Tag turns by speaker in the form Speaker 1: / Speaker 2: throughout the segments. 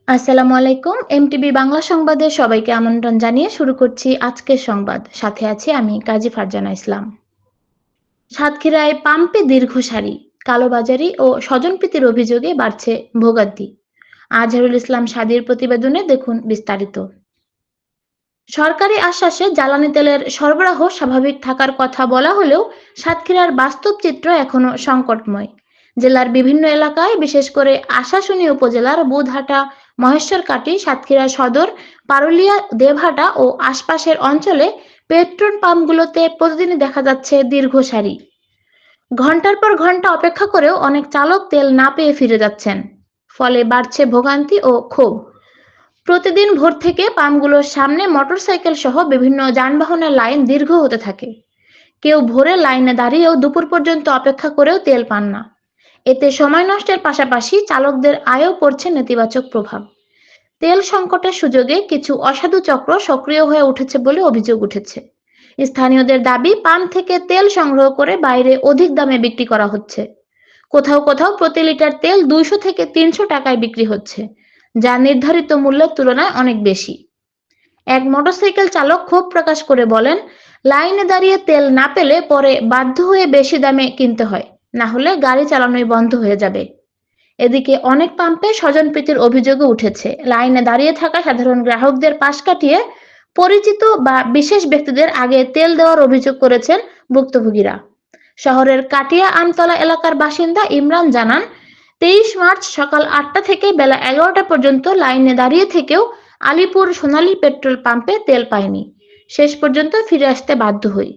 Speaker 1: আসসালামু আলাইকুম। এমটিভি বাংলা সংবাদে সবাইকে আমন্ত্রণ জানিয়ে শুরু করছি আজকের সংবাদ। সাথে আছি আমি কাজী ফারজানা ইসলাম। সাতক্ষীরায় পাম্পে দীর্ঘ সারি, কালোবাজারি ও স্বজনপ্রীতির অভিযোগে বাড়ছে ভোগান্তি। আজহারুল ইসলাম সাদির প্রতিবেদনে দেখুন বিস্তারিত। সরকারি আশ্বাসে জ্বালানি তেলের সরবরাহ স্বাভাবিক থাকার কথা বলা হলেও সাতক্ষীরার বাস্তব চিত্র এখনো সংকটময়। জেলার বিভিন্ন এলাকায়, বিশেষ করে আশাশুনি উপজেলার বুধহাটা, মহেশ্বরকাটি, সাতক্ষীরা সদর, পারুলিয়া, দেবহাটা ও আশপাশের অঞ্চলে পেট্রোল পাম্পগুলোতে প্রতিদিনই দেখা যাচ্ছে দীর্ঘ সারি। ঘন্টার পর ঘন্টা অপেক্ষা করেও অনেক চালক তেল না পেয়ে ফিরে যাচ্ছেন। ফলে বাড়ছে ভোগান্তি ও ক্ষোভ। প্রতিদিন ভোর থেকে পাম্পগুলোর সামনে মোটরসাইকেল সহ বিভিন্ন যানবাহনের লাইন দীর্ঘ হতে থাকে। কেউ ভোরে লাইনে দাঁড়িয়েও দুপুর পর্যন্ত অপেক্ষা করেও তেল পান না। এতে সময় নষ্টের পাশাপাশি চালকদের আয়ও পড়ছে নেতিবাচক প্রভাব। তেল সংকটের সুযোগে কিছু অসাধু চক্র সক্রিয় হয়ে উঠেছে বলে অভিযোগ উঠেছে। স্থানীয়দের দাবি, পাম্প থেকে তেল সংগ্রহ করে বাইরে অধিক দামে বিক্রি করা হচ্ছে। কোথাও কোথাও প্রতি লিটার তেল 200 থেকে 300 টাকায় বিক্রি হচ্ছে, যা নির্ধারিত মূল্যের তুলনায় অনেক বেশি। এক মোটরসাইকেল চালক ক্ষোভ প্রকাশ করে বলেন, লাইনে দাঁড়িয়ে তেল না পেলে পরে বাধ্য হয়ে বেশি দামে কিনতে হয়, না হলে গাড়ি চালানোই বন্ধ হয়ে যাবে। এদিকে অনেক পাম্পে স্বজনপ্রীতির অভিযোগও উঠেছে। লাইনে দাঁড়িয়ে থাকা সাধারণ গ্রাহকদের পাশ কাটিয়ে পরিচিত বা বিশেষ ব্যক্তিদের আগে তেল দেওয়ার অভিযোগ করেছেন ভুক্তভোগীরা। শহরের কাটিয়া আমতলা এলাকার বাসিন্দা ইমরান জানান, 23 মার্চ সকাল 8টা থেকে বেলা 11টা পর্যন্ত লাইনে দাঁড়িয়ে থেকেও আলিপুর সোনালী পেট্রোল পাম্পে তেল পাইনি। শেষ পর্যন্ত ফিরে আসতে বাধ্য হই।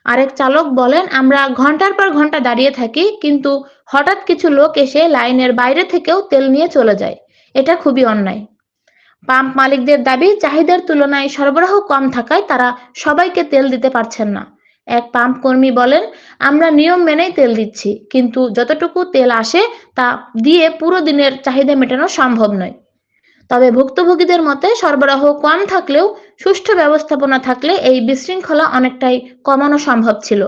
Speaker 1: আরেক চালক বলেন, আমরা ঘন্টার পর ঘন্টা দাঁড়িয়ে থাকি, কিন্তু হঠাৎ কিছু লোক এসে লাইনের বাইরে থেকেও তেল নিয়ে চলে যায়। এটা খুবই অন্যায়। পাম্প মালিকদের দাবি, চাহিদার তুলনায় সরবরাহ কম থাকায় তারা সবাইকে তেল দিতে পারছেন না। এক পাম্প কর্মী বলেন, আমরা নিয়ম মেনেই তেল দিচ্ছি, কিন্তু যতটুকু তেল আসে তা দিয়ে পুরো দিনের চাহিদা মেটানো সম্ভব নয়। তবে ভুক্তভোগীদের মতে, সরবরাহ কম থাকলেও সুষ্ঠু ব্যবস্থাপনা থাকলে এই বিশৃঙ্খলা অনেকটাই কমানো সম্ভব ছিল।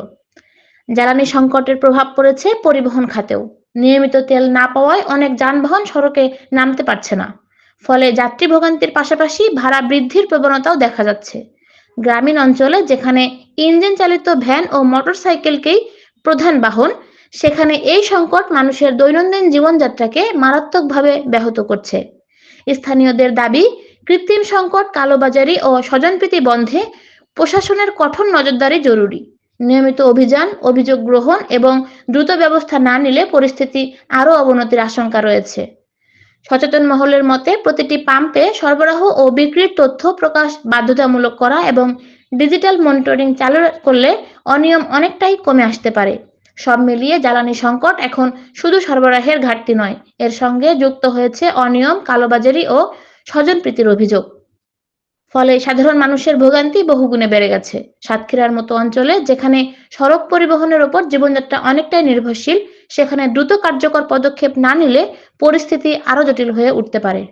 Speaker 1: জ্বালানি সংকটের প্রভাব পড়েছে পরিবহন খাতেও। নিয়মিত তেল না পাওয়ায় অনেক যানবাহন সড়কে নামতে পারছে না। ফলে যাত্রী ভোগান্তির পাশাপাশি ভাড়া বৃদ্ধির প্রবণতাও দেখা যাচ্ছে। গ্রামীণ অঞ্চলে, যেখানে ইঞ্জিন চালিত ভ্যান ও মোটরসাইকেলকেই প্রধান বাহন, সেখানে এই সংকট মানুষের দৈনন্দিন জীবনযাত্রাকে মারাত্মকভাবে ব্যাহত করছে। স্থানীয়দের দাবি, কৃত্রিম সংকট, কালোবাজারি ও স্বজনপ্রীতি বন্ধে প্রশাসনের কঠোর নজরদারি জরুরি। নিয়মিত অভিযান, অভিযোগ গ্রহণ এবং দ্রুত ব্যবস্থা না নিলে পরিস্থিতি আরও অবনতির আশঙ্কা রয়েছে। সচেতন মহলের মতে, প্রতিটি পাম্পে সরবরাহ ও বিক্রির তথ্য প্রকাশ বাধ্যতামূলক করা এবং ডিজিটাল মনিটরিং চালু করলে অনিয়ম অনেকটাই কমে আসতে পারে। সব মিলিয়ে জ্বালানি সংকট এখন শুধু সরবরাহের ঘাটতি নয়, এর সঙ্গে যুক্ত হয়েছে অনিয়ম, কালোবাজারি ও স্বজনপ্রীতির অভিযোগ। ফলে সাধারণ মানুষের ভোগান্তি বহুগুণে বেড়ে গেছে। সাতক্ষীরার মতো অঞ্চলে, যেখানে সড়ক পরিবহনের ওপর জীবনযাত্রা অনেকটাই নির্ভরশীল, সেখানে দ্রুত কার্যকর পদক্ষেপ না নিলে পরিস্থিতি আরও জটিল হয়ে উঠতে পারে।